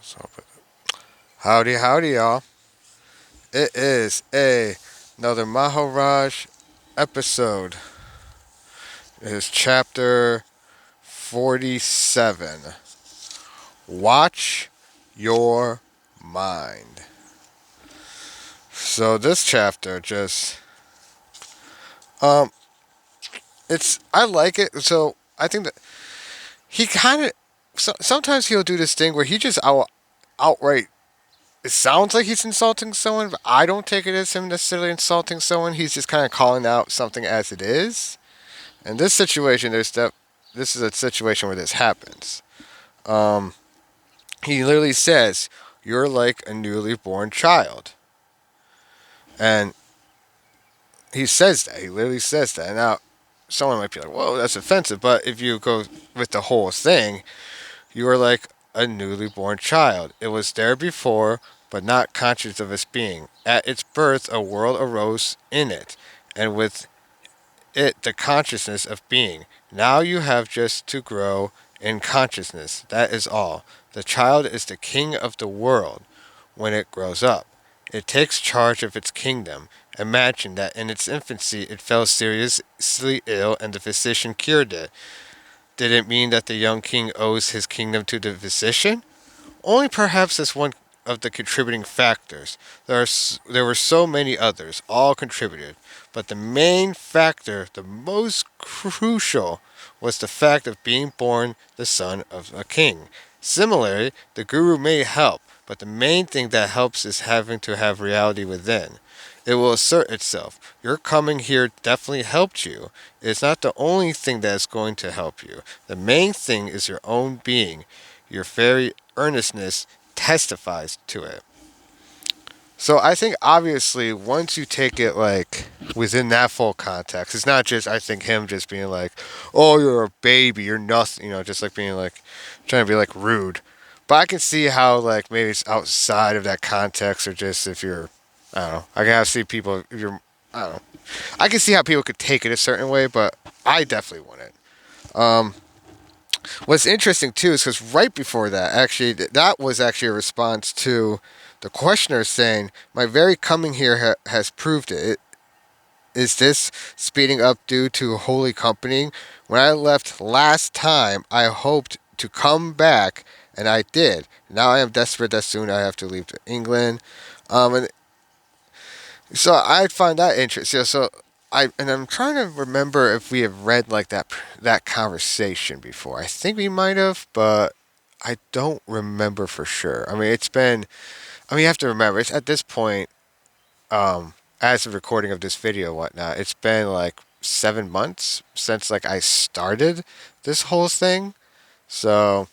So, howdy, howdy, y'all. It is another Maharaj episode. It is chapter 47. Watch your mind. So this chapter just um I like it. So I think that he kind of sometimes he'll do this thing where he just outright it sounds like he's insulting someone, but I don't take it as him necessarily insulting someone. He's just kind of calling out something as it is. In this situation, this is a situation where this happens. Um, he literally says, "You're like a newly born child," and he says that. He literally says that. Now, someone might be like, "Whoa, that's offensive," but if you go with the whole thing, you are like a newly born child. It was there before, but not conscious of its being. At its birth, a world arose in it, and with it the consciousness of being. Now you have just to grow in consciousness. That is all. The child is the king of the world when it grows up. It takes charge of its kingdom. Imagine that in its infancy it fell seriously ill and the physician cured it. Did it mean that the young king owes his kingdom to the physician? Only perhaps as one of the contributing factors. There were so many others, all contributed, but the main factor, the most crucial, was the fact of being born the son of a king. Similarly, the guru may help, but the main thing that helps is having to have reality within. It will assert itself. Your coming here definitely helped you. It's not the only thing that is going to help you. The main thing is your own being. Your very earnestness testifies to it. So I think obviously once you take it like within that full context, it's not just I think him just being like, "Oh, you're a baby, you're nothing," just like being like trying to be like rude. But I can see how like maybe it's outside of that context or just if you're I don't know. I can see people if you're I don't know. I can see how people could take it a certain way, but I definitely wouldn't. Um, What's interesting too is because right before that, actually, that was actually a response to the questioner saying, "My very coming here has proved it. Is this speeding up due to holy company? When I left last time, I hoped to come back, and I did. Now I am desperate that soon I have to leave to England." And so I find that interesting. So I'm trying to remember if we have read like that conversation before. I think we might have, but I don't remember for sure. I mean, it's been. I mean, you have to remember it's at this point. As of recording of this video, and whatnot, it's been like 7 months since like I started this whole thing. So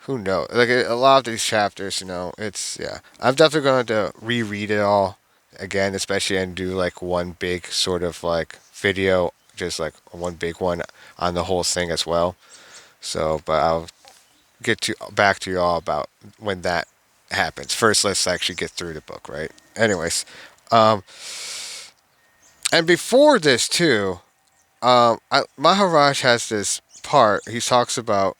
who knows? Like a lot of these chapters, it's yeah. I'm definitely going to reread it all again, especially and do like one big sort of like video, just like one big one on the whole thing as well. So, but I'll get to back to you all about when that happens. First, let's actually get through the book, right? Anyways, um, and before this too, Maharaj has this part. He talks about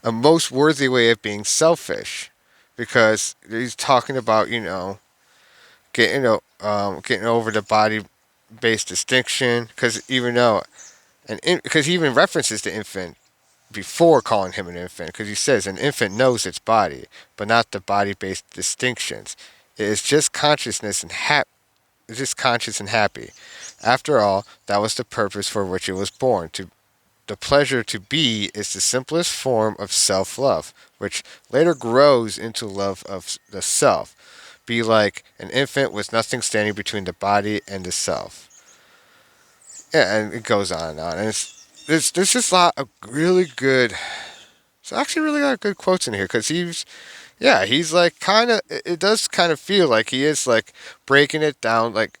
a most worthy way of being selfish, because he's talking about getting over the body based distinction. Because even though because he even references the infant before calling him an infant, because he says an infant knows its body, but not the body based distinctions. It is just consciousness and just conscious and happy. After all, that was the purpose for which it was born. To the pleasure to be is the simplest form of self love, which later grows into love of the self. Be like an infant with nothing standing between the body and the self. Yeah, and it goes on and on. And there's just a lot of really good. It's actually really a lot of good quotes in here because he's like kind of. It does kind of feel like he is like breaking it down like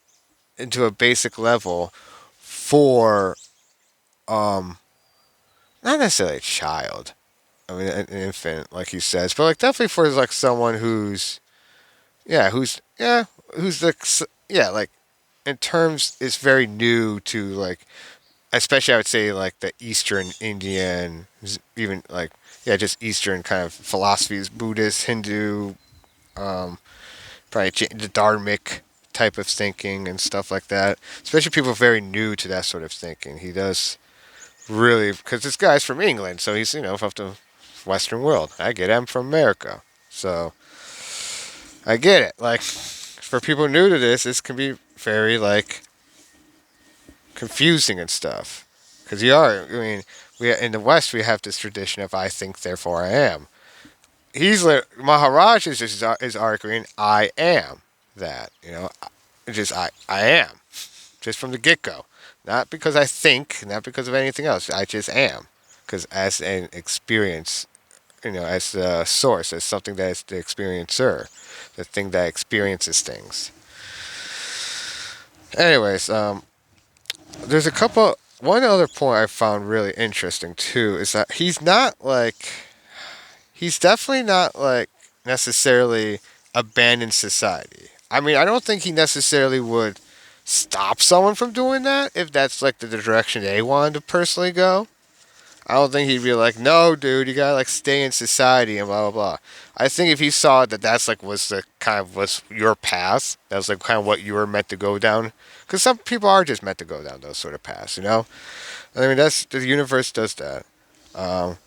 into a basic level for um not necessarily a child. I mean, an infant, like he says, but like definitely for like someone who's like, yeah, like in terms, it's very new to like especially I would say like the Eastern Indian, even like yeah, just Eastern kind of philosophies, Buddhist, Hindu, um, probably the Dharmic type of thinking and stuff like that. Especially people very new to that sort of thinking. He does really because this guy's from England, so he's from the Western world. I get it. I'm from America, so I get it. Like for people new to this can be very like confusing and stuff. Because you are, I mean, we in the West we have this tradition of I think, therefore I am. Maharaj is arguing I am that. Just I am, just from the get go, not because I think, not because of anything else. I just am, because as an experience, as the source, as something that is the experiencer, the thing that experiences things. Anyways, there's a couple. One other point I found really interesting too is that he's definitely not like necessarily abandoned society. I mean, I don't think he necessarily would stop someone from doing that if that's like the direction they wanted to personally go. I don't think he'd be like, no, dude, you gotta like stay in society and blah blah blah. I think if he saw that that's like was the kind of was your path, that was like kind of what you were meant to go down. Because some people are just meant to go down those sort of paths. I mean, that's the universe does that. Um,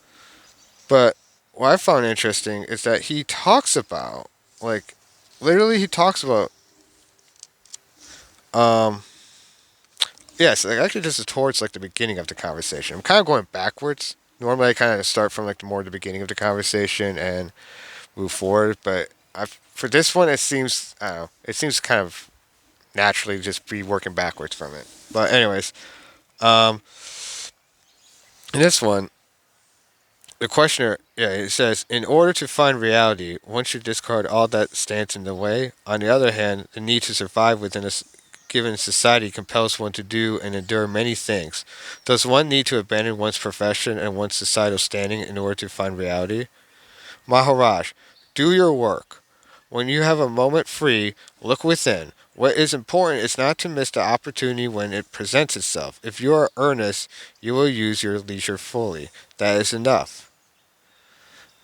but what I found interesting is that he talks about like, literally, he talks about um, yes, like actually, this is towards like the beginning of the conversation. I'm kind of going backwards. Normally, I kind of start from like the more the beginning of the conversation and move forward. But for this one, it seems I don't know. It seems kind of naturally just be working backwards from it. But anyways, um, in this one, the questioner, yeah, it says, in order to find reality, one should discard all that stands in the way. On the other hand, the need to survive within a given society compels one to do and endure many things. Does one need to abandon one's profession and one's societal standing in order to find reality? Maharaj, do your work. When you have a moment free, look within. What is important is not to miss the opportunity when it presents itself. If you are earnest, you will use your leisure fully. That is enough.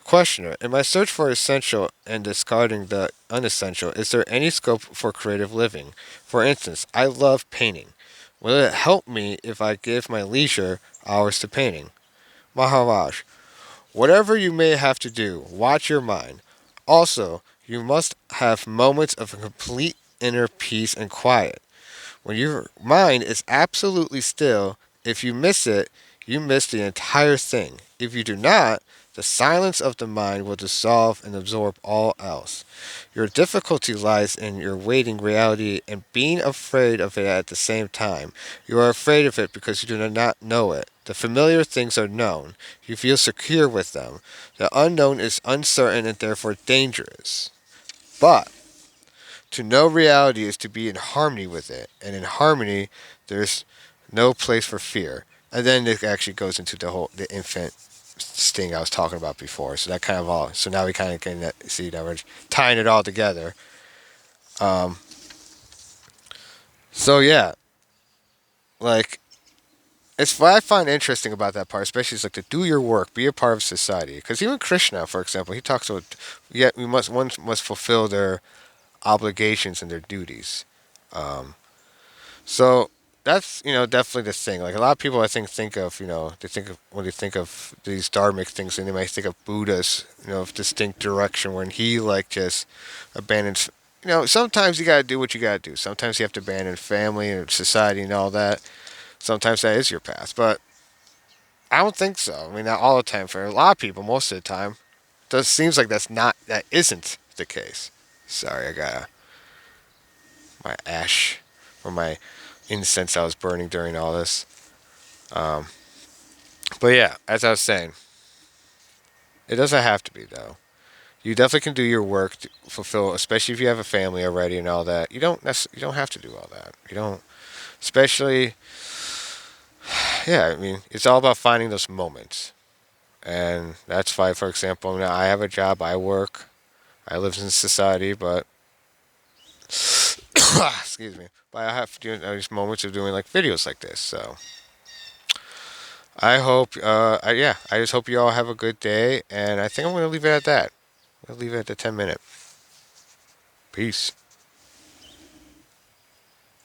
Questioner, in my search for essential and discarding the unessential, is there any scope for creative living? For instance, I love painting. Will it help me if I give my leisure hours to painting? Maharaj, whatever you may have to do, watch your mind. Also, you must have moments of complete inner peace and quiet. When your mind is absolutely still, if you miss it, you miss the entire thing. If you do not, the silence of the mind will dissolve and absorb all else. Your difficulty lies in your waiting reality and being afraid of it at the same time. You are afraid of it because you do not know it. The familiar things are known. You feel secure with them. The unknown is uncertain and therefore dangerous. But to know reality is to be in harmony with it, and in harmony, there's no place for fear. And then it actually goes into the infant sting I was talking about before. So that kind of all. So now we kind of can see that we're tying it all together. Um, so yeah, like it's what I find interesting about that part, especially is like to do your work, be a part of society. Because even Krishna, for example, he talks about yet one must fulfill their obligations and their duties. Um, So that's definitely the thing. Like a lot of people, I think of they think of when they think of these dharmic things, and they might think of Buddha's of distinct direction when he like just abandons. Sometimes you gotta do what you gotta do. Sometimes you have to abandon family and society and all that. Sometimes that is your path, but I don't think so. I mean, not all the time. For a lot of people, most of the time, it does seems like that isn't the case. Sorry, I got my ash or my incense I was burning during all this. Um, but yeah, as I was saying, it doesn't have to be though. You definitely can do your work to fulfill, especially if you have a family already and all that. You don't have to do all that. You don't, especially yeah. I mean, it's all about finding those moments, and that's why, for example, now I have a job, I work, I live in society, but excuse me, but I have to do these moments of doing like videos like this. So I hope, yeah, I just hope you all have a good day, and I think I'm going to leave it at that. I'll leave it at the 10 minute. Peace.